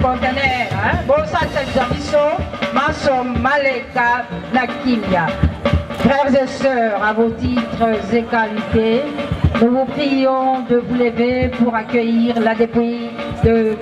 conteneur, hein? Bon, ça c'est Jamiso, Maso Maleka Nakimia. Frères et sœurs, à vos titres et qualités, nous vous prions de vous lever pour accueillir la dépouille de...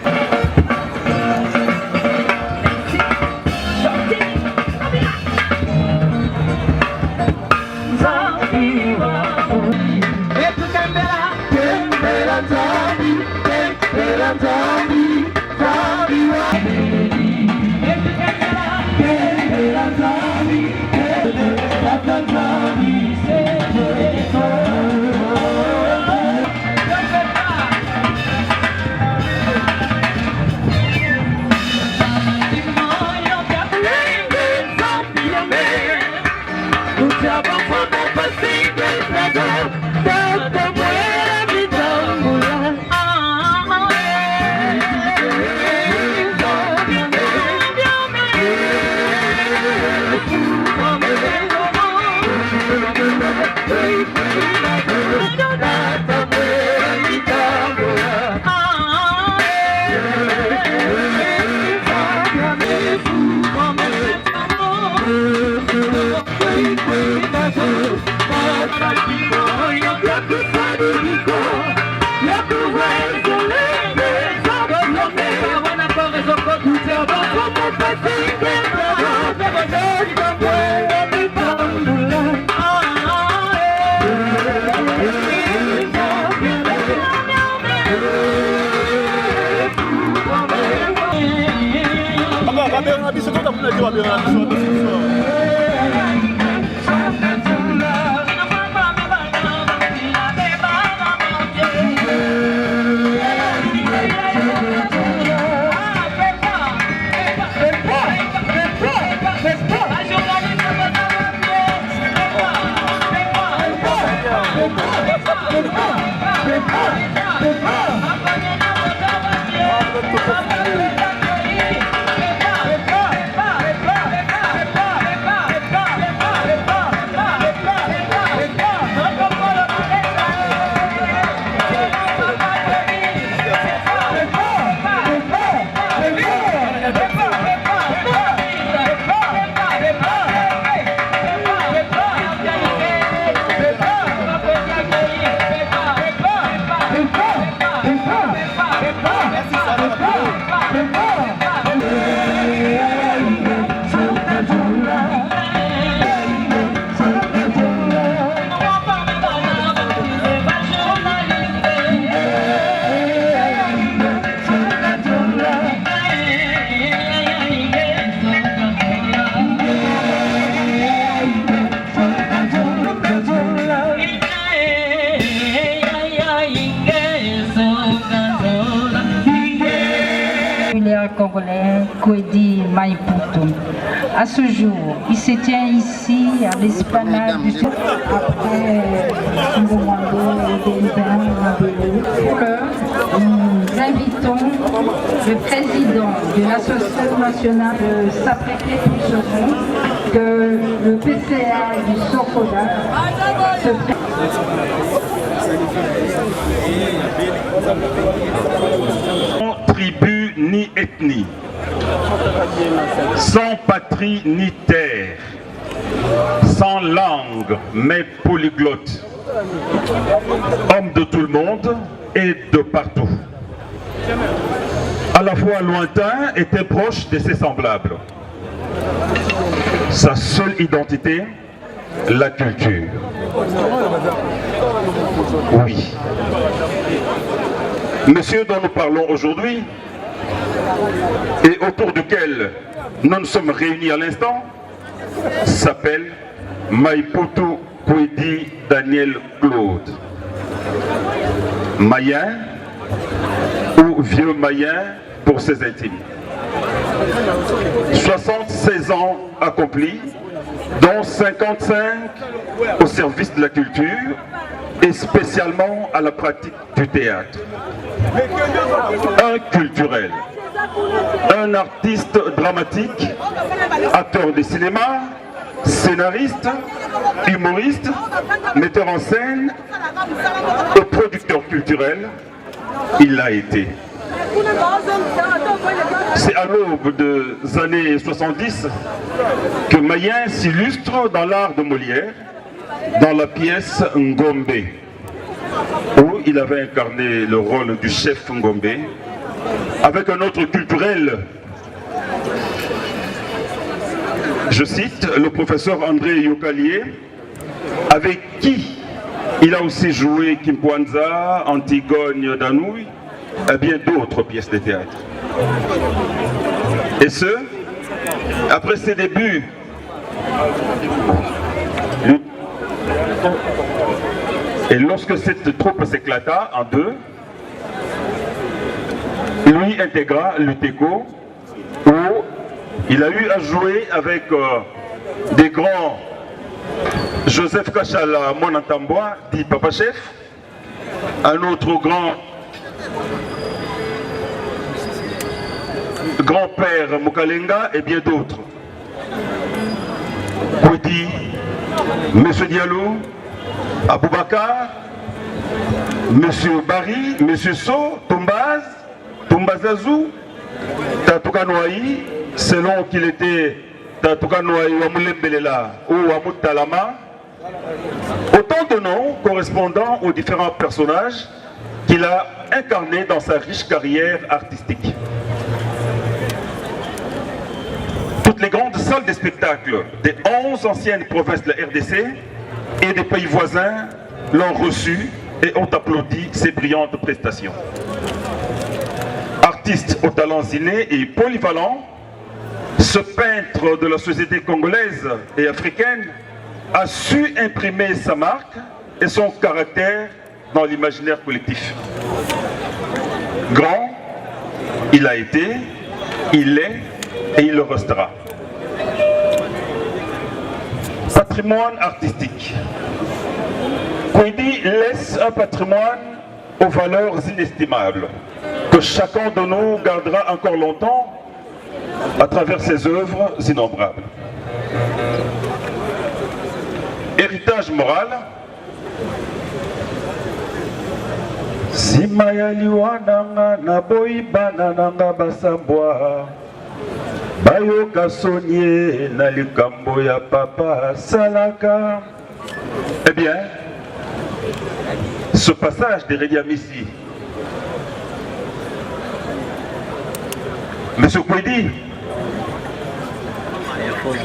Congolais Kwedi Maïpoutou. À ce jour, il se tient ici à l'esplanade du après Ngomando et nous invitons le président de l'Association nationale de Saprété-Poucheron que le PCA du Sokoda se tribu ni ethnie, sans patrie ni terre, sans langue mais polyglotte, homme de tout le monde et de partout, à la fois lointain et très proche de ses semblables. Sa seule identité, la culture. Oui. Monsieur dont nous parlons aujourd'hui, et autour duquel nous nous sommes réunis à l'instant, s'appelle Maïpoutou Kwedi Daniel Claude. Mayen ou vieux Mayen pour ses intimes. 76 ans accomplis, dont 55 au service de la culture et spécialement à la pratique du théâtre. Un culturel, un artiste dramatique, acteur de cinéma, scénariste, humoriste, metteur en scène et producteur culturel, il l'a été. C'est à l'aube des années 70 que Mayen s'illustre dans l'art de Molière, dans la pièce Ngombe, où il avait incarné le rôle du chef Ngombe, avec un autre culturel. Je cite le professeur André Yokalié, avec qui il a aussi joué Kimpwanza, Antigone d'Anouilh, et bien d'autres pièces de théâtre. Et ce, après ses débuts, et lorsque cette troupe s'éclata en deux, lui intégra l'UTECO, où il a eu à jouer avec des grands, Joseph Kachala Monantamboa, dit Papa Chef, un autre grand-père Mukalenga et bien d'autres. Kwedi, M. Diallo, Aboubakar, M. Barry, M. So, Tumbazazou, Tatoukanouaï, selon qu'il était Tatoukanouaï ou Amoulembelela ou Amoutalama. Autant de noms correspondant aux différents personnages qu'il a incarnés dans sa riche carrière artistique. Toutes les grandes salles de spectacle des 11 anciennes provinces de la RDC et des pays voisins l'ont reçu et ont applaudi ses brillantes prestations. Artiste aux talents innés et polyvalent, ce peintre de la société congolaise et africaine a su imprimer sa marque et son caractère dans l'imaginaire collectif. Grand, il a été, il est et il le restera. Patrimoine artistique. Kwedi laisse un patrimoine aux valeurs inestimables que chacun de nous gardera encore longtemps à travers ses œuvres innombrables. Héritage moral. Simayaliwananga naboibana nanga basambwa bayoka sonye na likambo ya papa salaka. Eh bien, ce passage de Rediamissi, M. Kwedi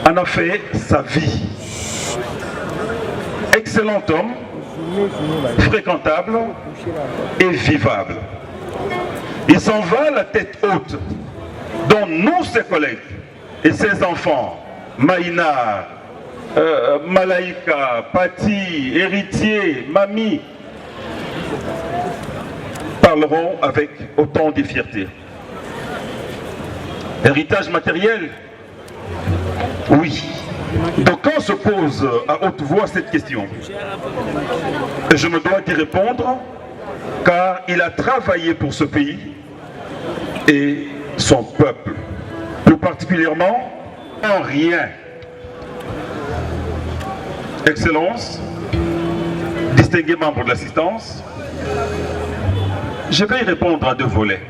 en a fait sa vie. Excellent homme, fréquentable et vivable. Il s'en va la tête haute, dont nous, ses collègues et ses enfants, Maïna, Malaïka, Pati, Héritier, Mami, parleront avec autant de fierté. Héritage matériel? Oui. Donc quand se pose à haute voix cette question, je me dois d'y répondre, car il a travaillé pour ce pays et son peuple, plus particulièrement en rien. Excellences, distingués membres de l'assistance, je vais y répondre à deux volets.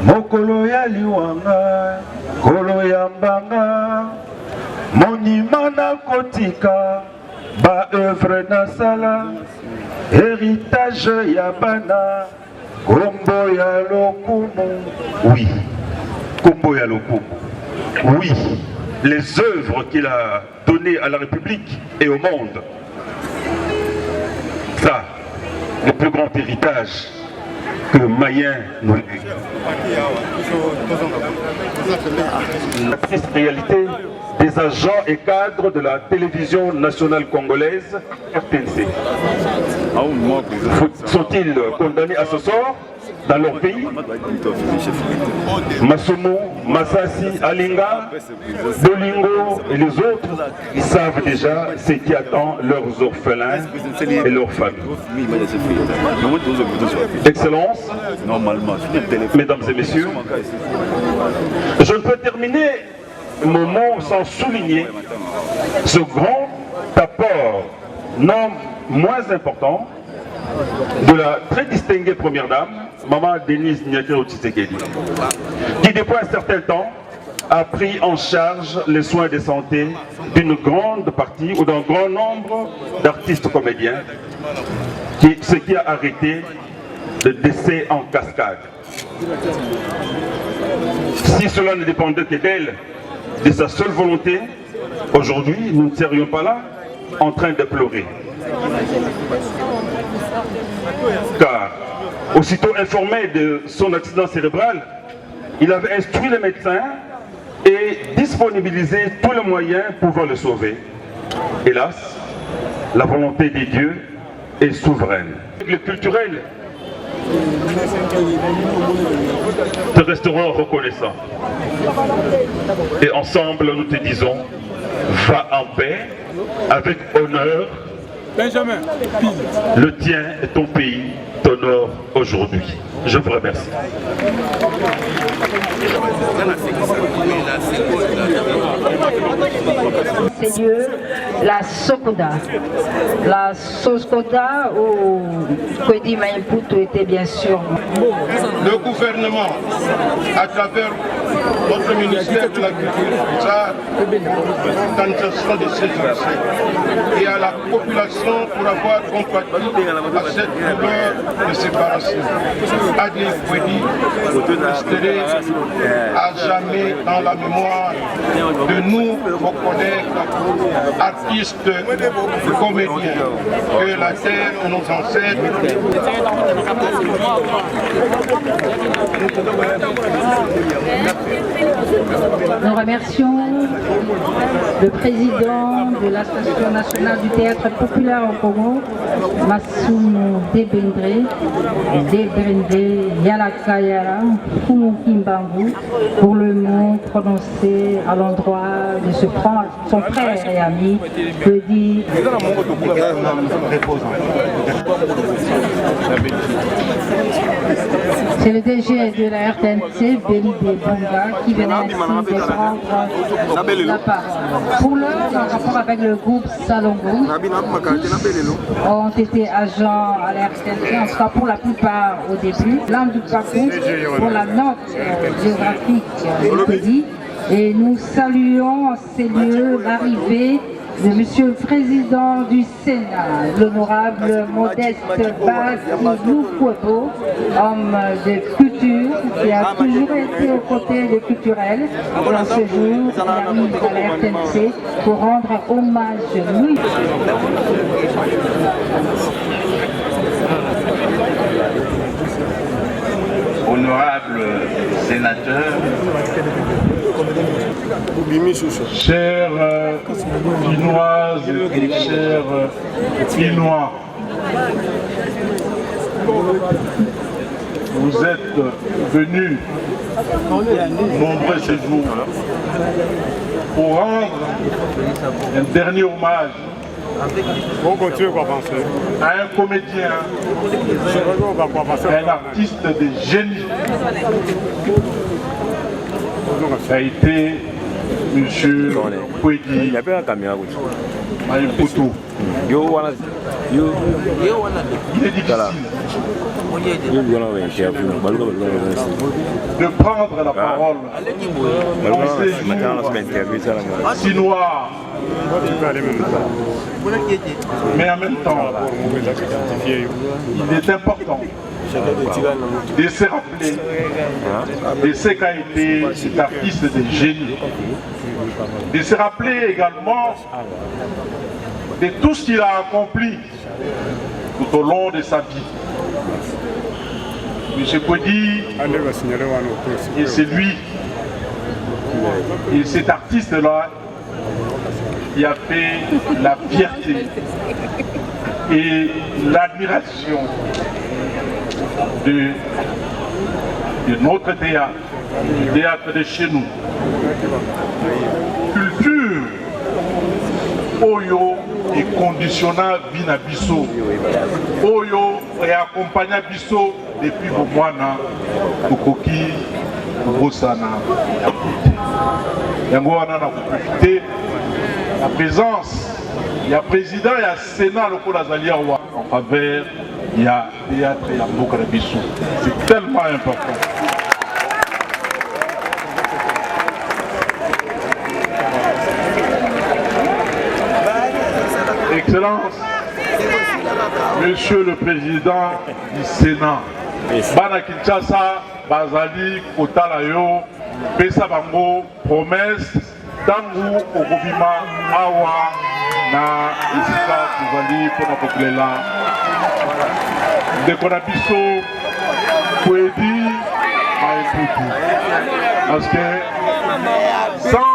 Mokolo ya liwanga, kolo ya mbanga, monima na kotika, ba œuvre na sala, héritage ya bana, kombo ya lokumu. Oui, kombo ya lokumu. Oui, les œuvres qu'il a données à la République et au monde. Ça, le plus grand héritage que Mayen nous lègue. La triste réalité des agents et cadres de la télévision nationale congolaise, RTNC. Sont-ils condamnés à ce sort dans leur pays? Masumu, Masasi, Alinga, Bolingo et les autres, ils savent déjà ce qui attend leurs orphelins et leurs familles. Excellences, mesdames et messieurs, je ne peux terminer mon mot sans souligner ce grand apport, non moins important, de la très distinguée première dame, Maman Denise Nyakero Tshisekedi, qui depuis un certain temps a pris en charge les soins de santé d'une grande partie ou d'un grand nombre d'artistes comédiens, ce qui a arrêté le décès en cascade. Si cela ne dépendait que d'elle, de sa seule volonté, aujourd'hui nous ne serions pas là en train de pleurer. Car, aussitôt informé de son accident cérébral, il avait instruit les médecins et disponibilisé tous les moyens pouvant le sauver. Hélas, la volonté des dieux est souveraine. Le culturel, te resterons reconnaissants. Et ensemble, nous te disons, va en paix, avec honneur. Benjamin, le tien et ton pays t'honorent aujourd'hui. Je vous remercie. Ces lieux, la Sokoda. La Sokoda où Kwedi Maïmpoutou était bien sûr. Le gouvernement, à travers notre ministère de la Culture, ça, l'organisation de ces anciens et à la population pour avoir compati à cette douleur de séparation. Adil Kwedi resterait à jamais dans la mémoire de nous, vos collègues, artistes, comédiens, que la terre et nos ancêtres. Nous remercions le président de l'Association nationale du théâtre populaire au Congo, Massoumou Debendre Yalakayara Fumukimbangu, pour le mot prononcé à l'endroit de son frère et ami, Kwedi. C'est le DG de la RTNC, Belide Bunga, qui venait ainsi de prendre la parole. Pour l'heure, en rapport avec le groupe Salongo, tous ont été agents à la RTNC, en tout cas pour la plupart au début. L'Andukaku, pour la note géographique pays. Et nous saluons en ces lieux l'arrivée de Monsieur le Président du Sénat, l'honorable Modeste Bakiloukwebo, homme de culture qui a toujours été aux côtés des culturels. Dans ce jour, il arrive à la RTNC pour rendre hommage lui. Honorable sénateur, chères Chinoises et chers Chinois, vous êtes venus nombreux ces jours pour rendre un dernier hommage à un comédien, un artiste de génie. Ça a été M. Kwedi Maïmpoutou. Il est difficile de prendre la parole dans ces jours si noirs, mais en même temps, il est important de se rappeler de ce qu'a été cet artiste de génie, de se rappeler également de tout ce qu'il a accompli tout au long de sa vie. M. Kwedi, et c'est lui, et cet artiste-là, qui a fait la fierté et l'admiration de notre théâtre, du théâtre de chez nous. Culture, Oyo et conditionna Bina Bisso. Oyo et accompagna Bisso depuis Bomwana, Kokoki, Rosana. Yango wana na profiter la présence, il y a président et il y a Sénat local Azalia en faveur il y a théâtre et Mboka Bissou. C'est tellement important. Excellence, Monsieur le Président du Sénat, Bana Kinshasa, Bazali, Kotalayo, Pesa Bango, promesse, Tangu, Okobima, Awa, na Isika, Tuzali, Ponakokulela, Dekona Bisso, Kwedi, Maïpoutou. Parce que sans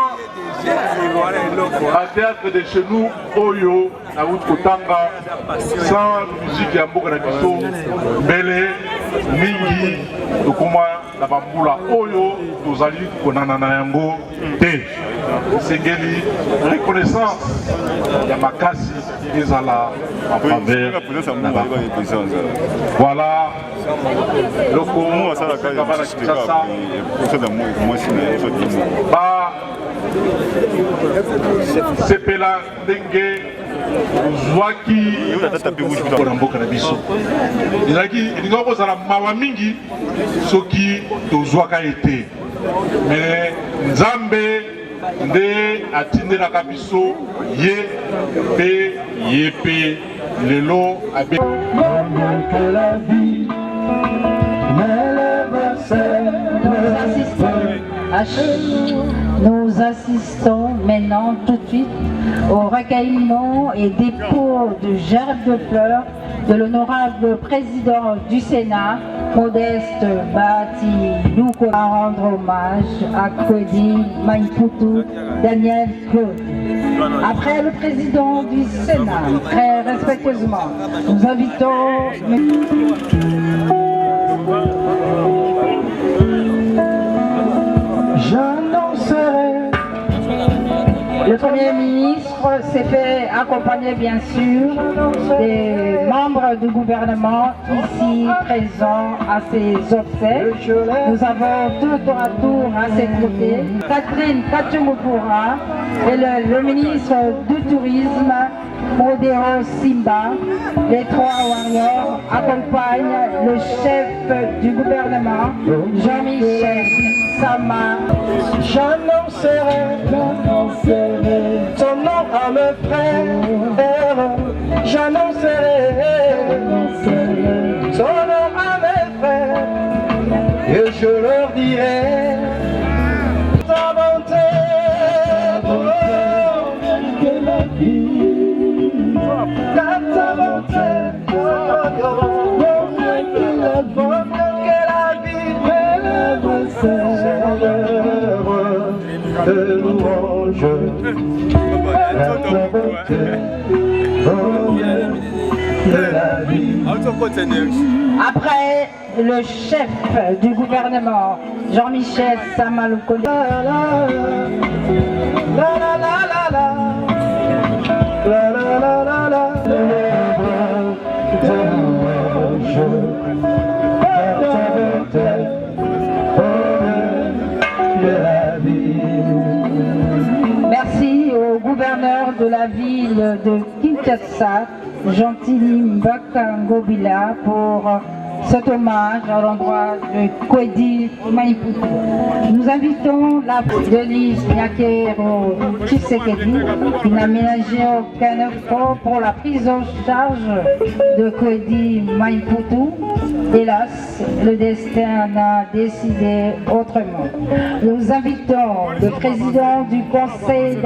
un théâtre de chez nous, Oyo, Naout Kotanga, sans musique ya Mboka Bisso, Bele, Mingi, Tokoma, la Bamboula, Oyo, Tozali, Konanana Yango, Te, Sengeli, reconnaissance, Yamakasi, Ezala, en faveur. Voilà, le Congo, sepela ndenge zwaki mpona mboka na biso ezalaki elinga kozala mawa mingi soki tozwaka ete me nzambe nde atindelaka biso ye mpe lelo abe Nous assistons maintenant tout de suite au recueillement et dépôt de gerbes de fleurs de l'honorable président du Sénat, Modeste Bati Louko, à rendre hommage à Kwedi Maïpoutou Daniel Claude. Après le président du Sénat, très respectueusement, nous invitons... J'annoncerai. Le Premier ministre s'est fait accompagner bien sûr des membres du gouvernement ici présents à ses obsèques. Nous avons tout tour à tour à ses côtés Catherine Kachumukura et le ministre du Tourisme Modéo Simba. Les trois warriors accompagnent le chef du gouvernement Jean-Michel Sama. J'annoncerai ton nom à mes frères. J'annoncerai ton nom à mes frères. Et je leur dirai ta bonté pour que la vie, ta bonté de louange, de la vie. Après le chef du gouvernement, Jean-Michel Samalouko. Merci au gouverneur de la ville de Kinshasa, Gentili Mbakangobila, pour cet hommage à l'endroit de Kwedi Maïpoutou. Nous invitons la Denise Nyakero Tshisekedi, qui n'a ménagé aucun effort pour la prise en charge de Kwedi Maïpoutou. Hélas, le destin a décidé autrement. Nous invitons le président du conseil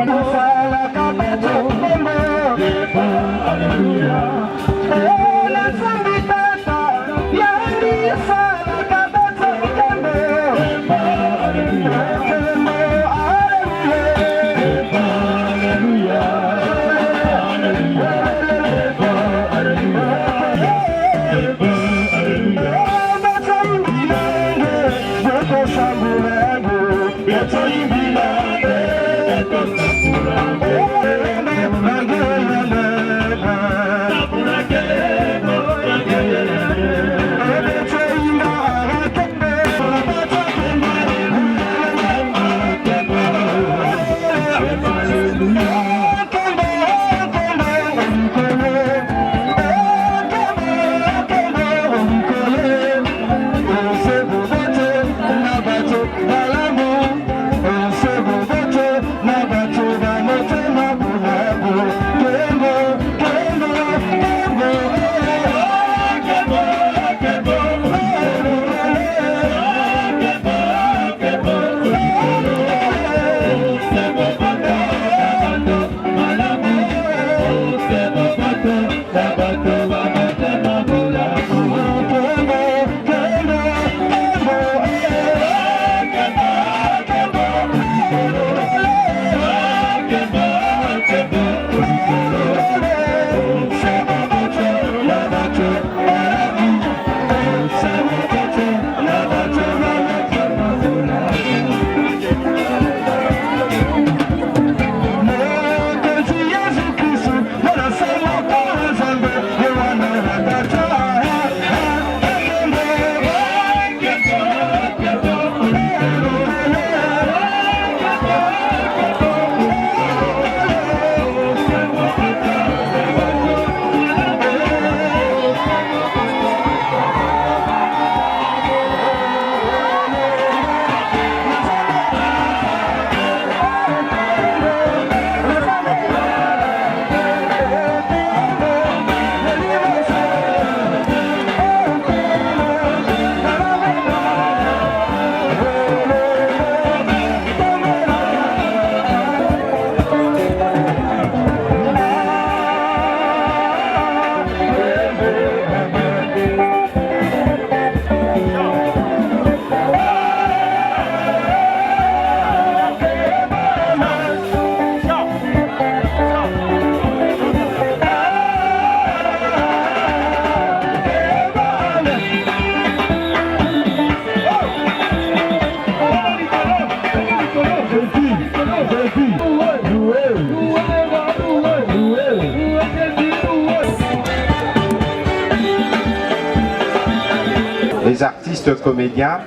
Les artistes comédiens,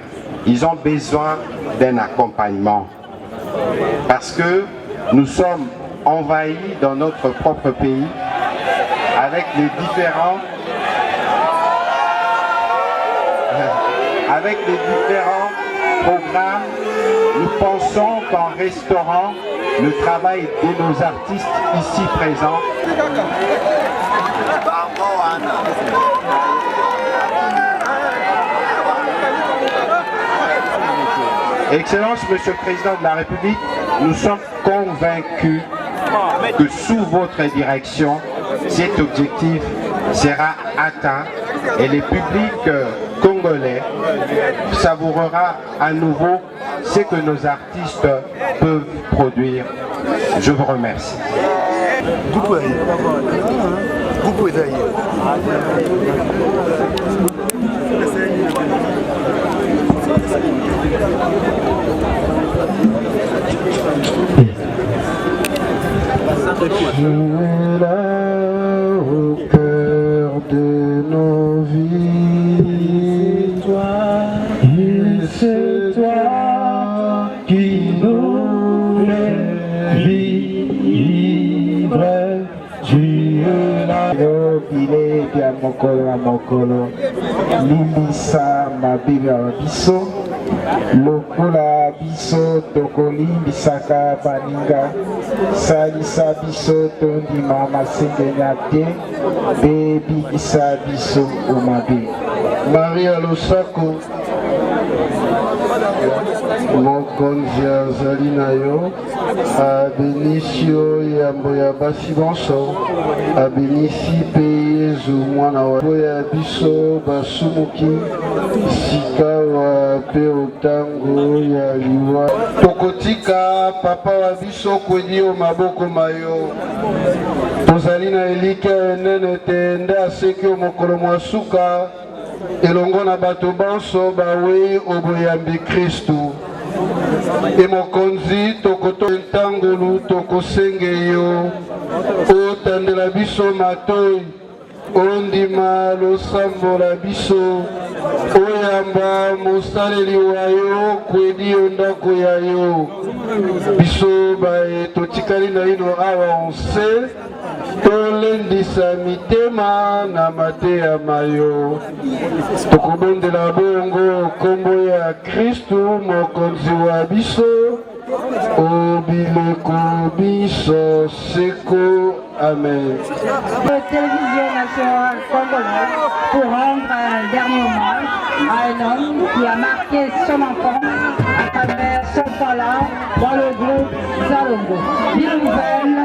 ils ont besoin d'un accompagnement parce que nous sommes envahis dans notre propre pays avec les différents programmes. Nous pensons qu'en restaurant le travail de nos artistes ici présents, Excellence, Monsieur le Président de la République, nous sommes convaincus que sous votre direction, cet objectif sera atteint et le public congolais savourera à nouveau ce que nos artistes peuvent produire. Je vous remercie. Tu es là au cœur de nos vies, et c'est toi qui nous fais vivre. Tu es là. Bile bia mokolo na mokolo limbisa mabe ya biso lokola biso tokolimbisaka baninga salisa biso tondima masengenya te mpe bikisa biso omabe. Maria Losako mokonzi azali na yo, abenisi yo yambo ya basi bonso, abenisi mpe Yezu mwana wa ya biso basumuki sikawa mpe otango ya liwa. Tokotika papa wa biso kwedi yo maboko mayo, tozali na elika enene te nde aseki yo mokolo mwa suka elongo na bato bonso bawei oboyambi Kristu. E mokonzi tokoto ntangolu tokosenge yo otandela biso matoi ondima losambola biso oyamba mosaleli wa yo kwedi yo ndako ya yo biso baye totikali na ino awa onse tolendisa mitema na mateya mayo tokobondela bongo kombo ya Kristu mokonzi wa biso obileko biso seko. Amen. La télévision nationale congolaise pour rendre un dernier hommage à un homme qui a marqué son enfance à travers son talent dans le groupe Salongo. Une nouvelle,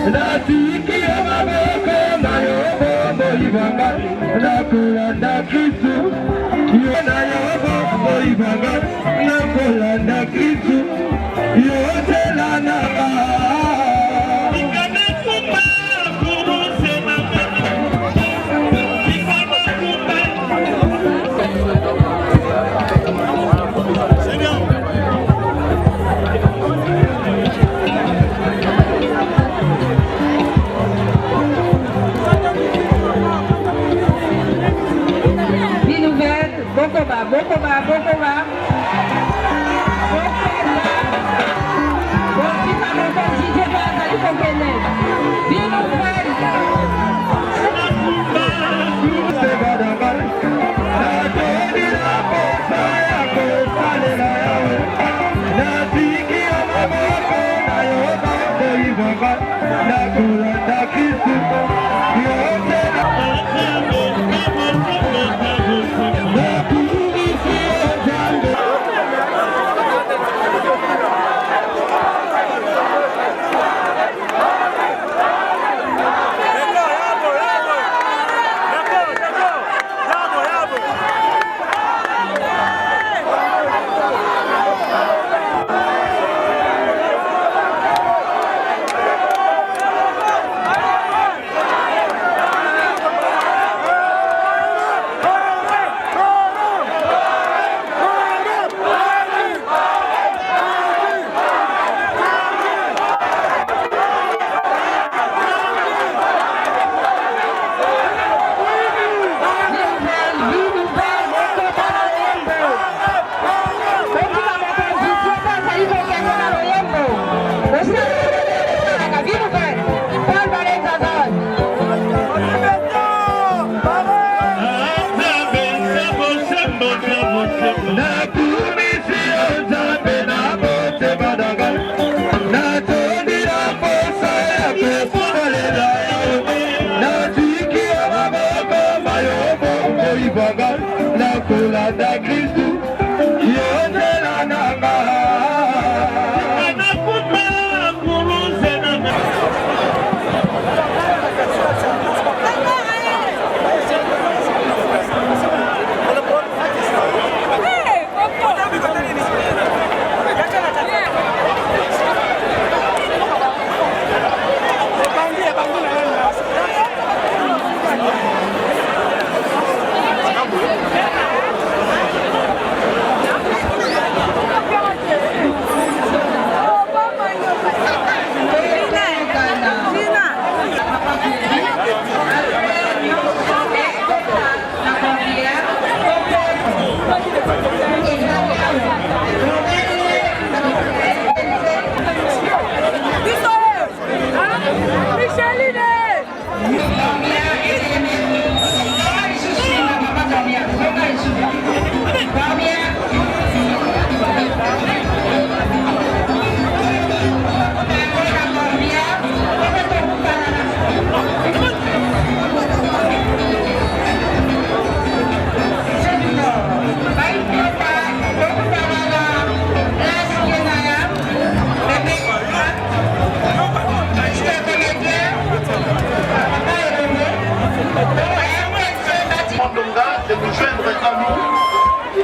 Natiki ya maboko na yo bombo ibanga na kulanda Kristu yo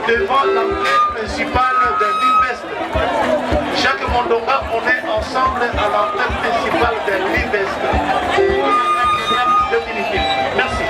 devant l'entrée principale de l'Invest. Chaque Mondonga, on est ensemble à l'entrée principale de l'Invest. Définitif. Merci.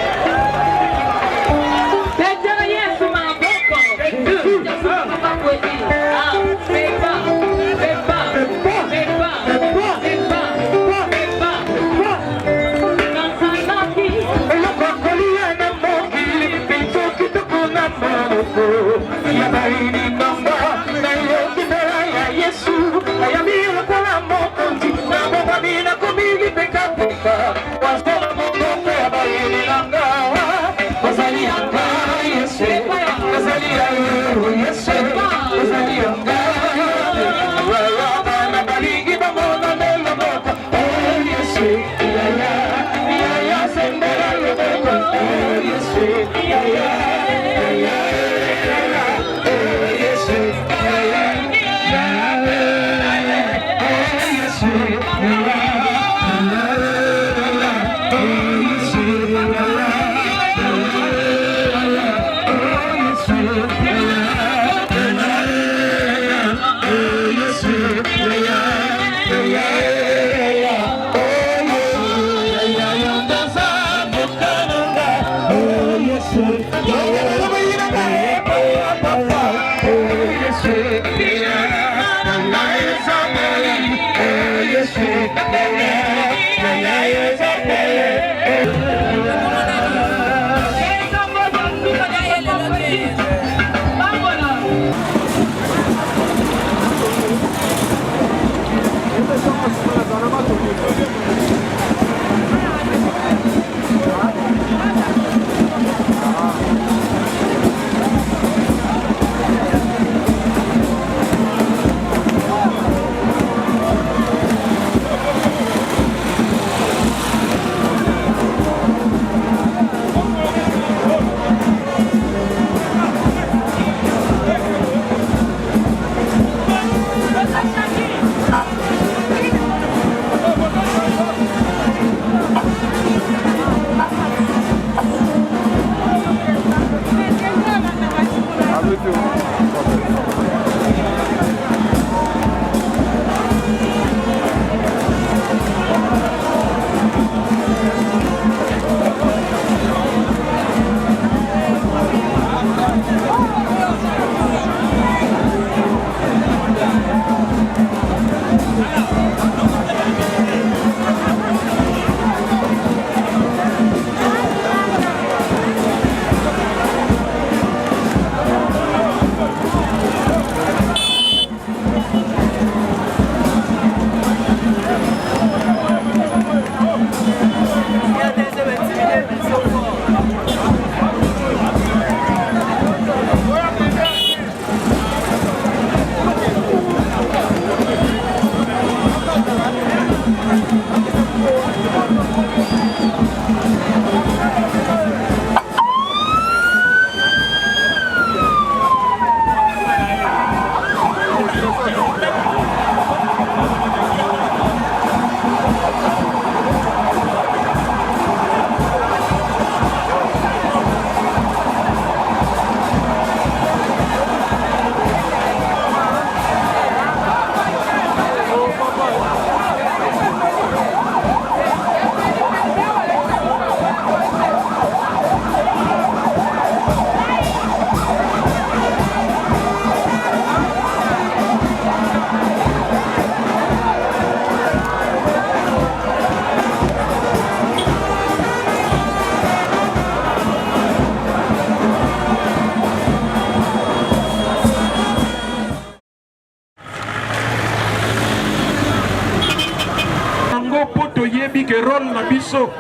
rôle na biso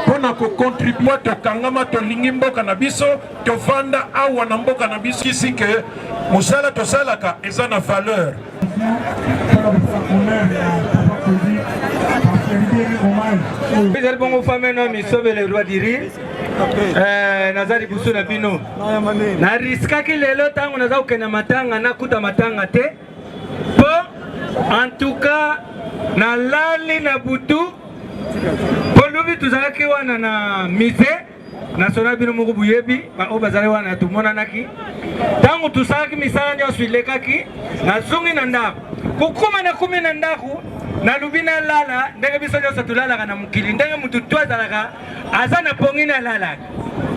pona ko contribuer to kangama to lingi mboka na biso to vanda awa na mboka na biso kisi ke musala to salaka eza na valeur. Bizal bongo fameno mi sobe le roi diri nazari busu na bino na riska ki lelo tango naza ukena matanga na kuta matanga te po en tout cas na lali na butu po lubi tuzalaki wana na mise national bino moko buyebi o bazali wana tumonanaki tango tusalaki misala nyonso ilekaki nazongi na ndako kokoma na kumi na ndako na lubina lala ndenge biso nyonso tulalaka na mokili ndenge mutu to azalaka aza na pongi na lalaka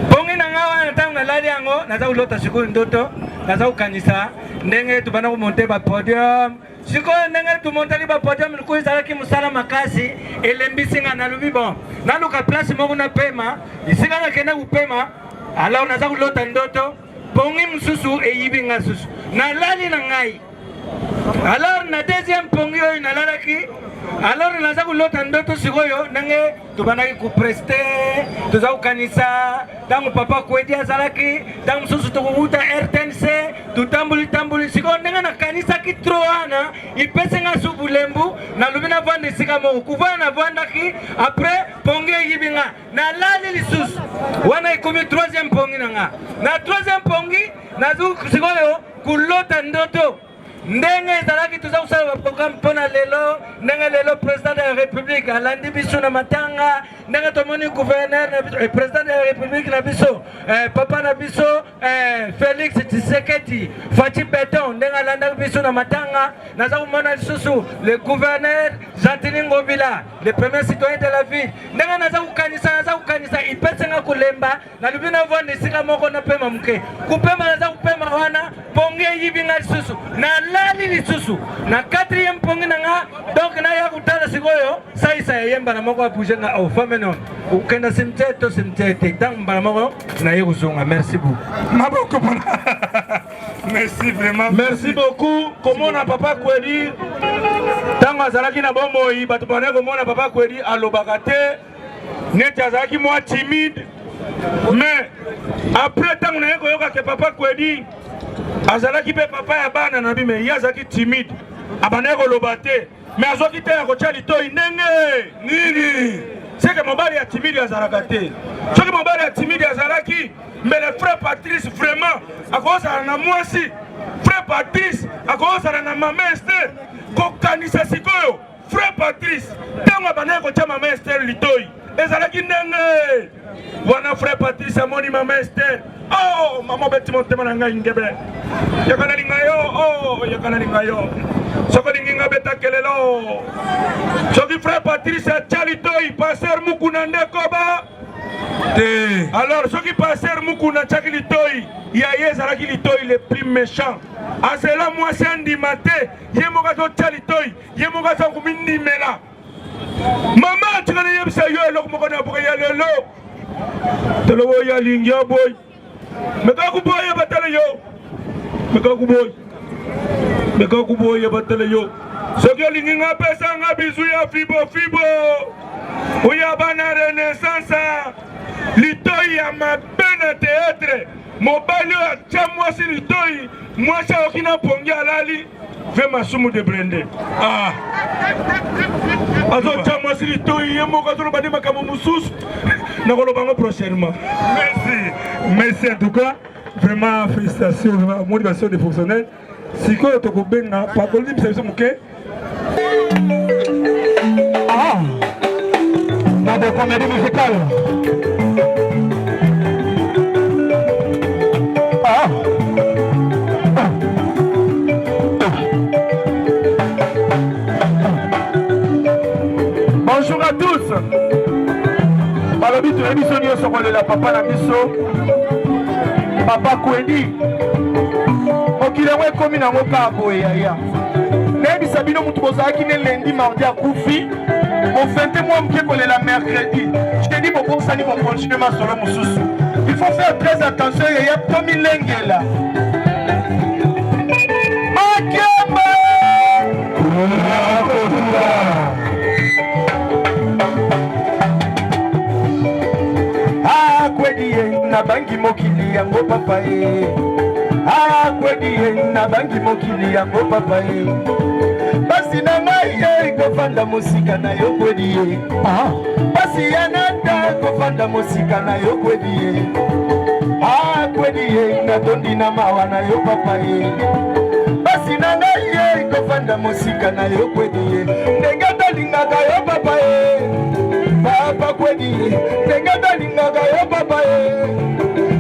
pongi na nga wana ntango nalali yango naza kolota sikoyo ndoto naza kokanisa ndenge tubanda komonte bapodium sikoyo ndenge tumontaki bapodium likoyo ezalaki mosala makasi elembisi nga nalubi bon naluka place moko napema esika nakende kopema alors naza kolota ndoto pongi mosusu eyibi nga susu nalali na ngai. Alors na deuxième pongi oyo nalalaki alors naza kolota ndoto sikoyo ndenge tubandaki kopreste toza kokanisa ntango papa kwedi azalaki ntango mosusu tokokuta RTNC tutambuli sikoyo ndenge nakanisaki tro wana ipesenga su bulembu nalobi navanda esika moko kuvana navandaki après pongi eyibi nga nalali lisusu wana ekomi troisième pongi na nga na troisième pongi naza sikoyo kolota ndoto ndenge ezalaki tuza kosala baprogramme mpona lelo ndenge lelo président de la république alandi biso na matanga ndenge tomoni gouverneur président de la république na biso papa na biso Félix Tshisekedi Faci Beton ndenge alanda biso na matanga naza komona lisusu le gouverneur Gentili Ngobila le premier citoyen de la ville ndenge naza kokanisa ipesenga kolemba na lubina vonde sika moko na pema muke kupema naza kupema wana ponge yibinga lisusu na lali lisusu na 4e pongi nanga donc na ya kutala sikoyo saisa yemba na moko apuje na au fameno ukenda simtete tamba moko na yekuzonga. Merci beaucoup. Maboko bona. Merci vraiment. Merci beaucoup. Comment on a papa Kwedi tango azalaki na bomoi bato bana komona papa Kwedi alobaka te neti azalaki mwa timide mais après tango na koyoka ke papa Kwedi azalaki pe papa ya bana na bi mais yazaki timide abana koloba te mais azoki te ya kotia litoi ndenge nini c'est que mobali ya timide azalaka te soki mobali ya timide azalaki mais le frère Patrice vraiment akozala na mwasi frère Patrice akozala na mama Esther kokanisa sikoyo frère Patrice tango abana kotia mama Esther litoi ezalaki ndenge wana frère Patrice amoni mama Esther oh maman beti motema na ngai ngebe yakana lingayo oh yakana lingayo soko linginga beta kelelo soki frère Patrice atia litoi pasteur Mukuna ndekoba te alors soki pasteur Mukuna tiaki litoi ya ezalaki litoi le plus méchant azela mwasi andima te ye moko azotia litoi ye moko aza komindimela mama tikana yebisa yo eloko moko na boka ya lelo tolobo ya lingya boy meka kuboya batala yo meka kuboya batala yo soki olingi nga pesa nga bizu ya fibo oya bana renaissance litoi ya mabe na théâtre mobali oyo atia mwasi litoi mwasi ayoki na pongi alali ve masumu de brende azotia mwasi litoi ye moko azoloba nde makambo mosusu nakoloba ngo prochainement. Merci en tout cas. Vraiment, félicitations, vraiment, motivation des fonctionnaires. Si quoi tu as bien, pas de problème, c'est ok. Dans des comédies musicales. Bonjour à tous. Balobi to émission ni sokolela papa na biso papa Kwedi okilengwe komi na ngoka boye ya nebi sabino mutu bozaki ne lundi mardi akufi au 20 mois mke kolela mercredi je te dis bon ça ni bon continuer ma solo mususu il faut faire très attention il y a Tommy Lengela Makemba na bangi mokili yango papa ye Kwedi na bangi mokili yango papa ye basi na ngai ye kofanda mosika na yo Kwedi ye basi ya nata kofanda mosika na yo Kwedi ye Kwedi ye natondi na mawa na yo papa ye basi na ngai ye kofanda mosika na yo Kwedi ye ndenge tolingaka yo papa ye papa Kwedi ye ndenge tolingaka yo papa ye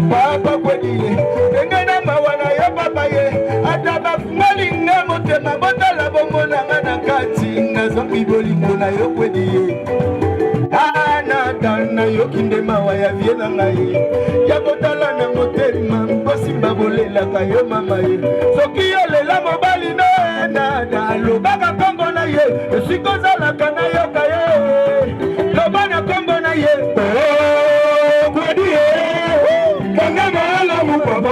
papa Kwedi ye ndenge na mawa na yo papa ye ata bafungolinga motema botala bomonanga na kati nazongi bolingo na yo Kwedi ye na yoki nde mawa ya vie na ngai ya kotala na motema mposimba bolelaka yo mama ye soki yolela mobali na lobaka kombo na ye esikozalaka na yoka ye loba na kombo na ye Kwedi ye kanga malamu papa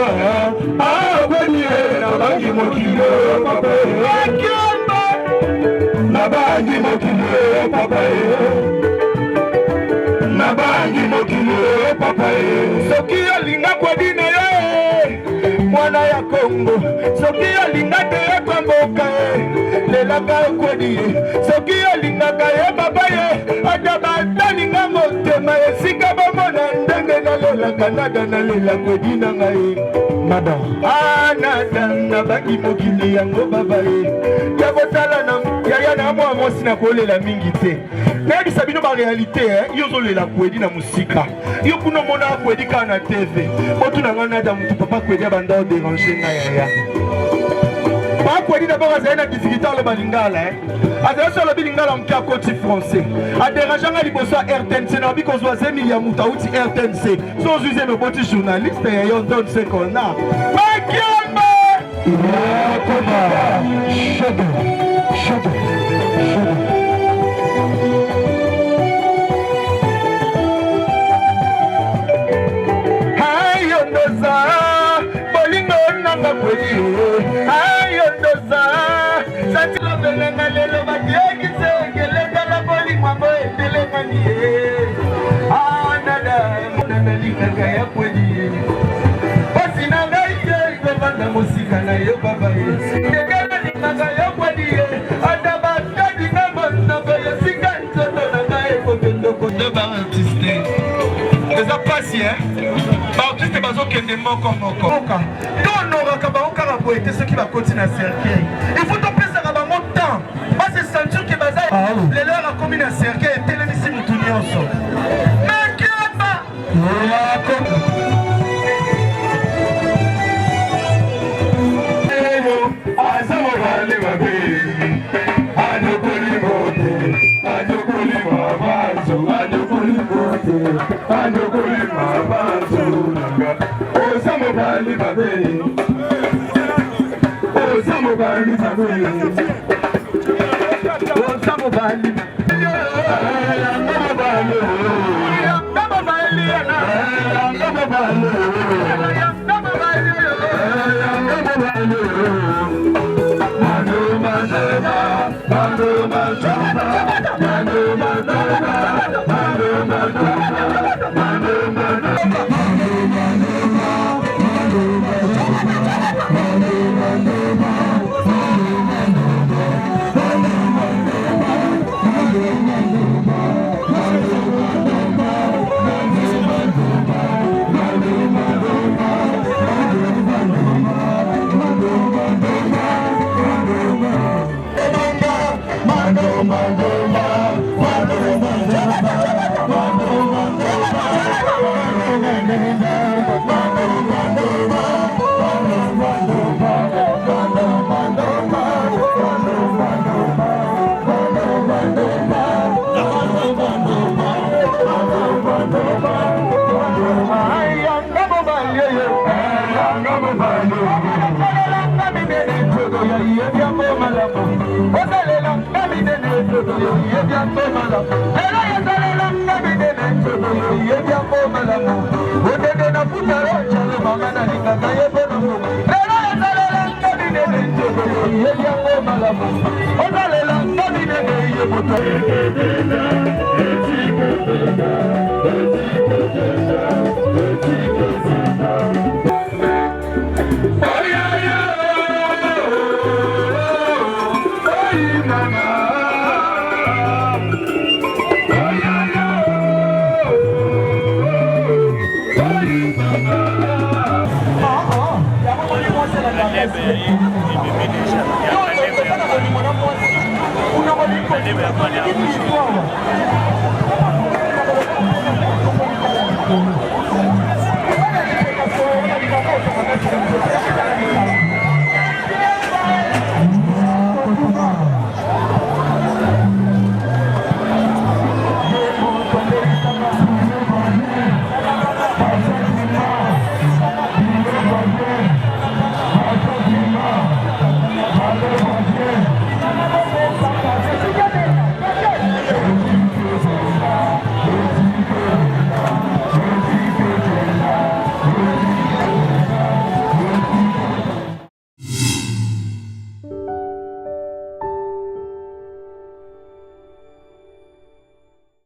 Kwedi ye na bangi mokili papa akiomba na bangi mokili papa na bangi mokili papa soki yolinga Kwedi na ye mwana ya Kongo soki yolinga te ye kwamboka lelaka Kwedi soki yolingaka ye papa ye ata batalinga motema esika bomona ndenge nalelaka nada nalela Kwedi na ngai nada nada na bangi mokili yango baba ye ya kotala na yaya na mwa mwasi na kolela mingi te nayebisa bino barealité yo ozolela Kwedi na musika yo kuna omona Kwedi kaka na TV otuna ngai nada mutu papa Kwedi abanda odérange ngai yaya Kwedi d'abord a une difficulté à le balingala. A sur le bilingala en cas côté français. A dérangeant à l'ibosso RTNC, n'a pas qu'on soit Emilia Moutaouti RTNC. Sans user nos petits journalistes et on donne ce qu'on a. Makiamba! Artiste bazo kende moko moko. Quand on aura kabaoka la poété ce qui va continuer à cercueil. Il faut topper ça à mon temps. Moi c'est ceinture qui baza. Les leurs a commis à cercueil et télévisé mutunionso. Mais qui a pas?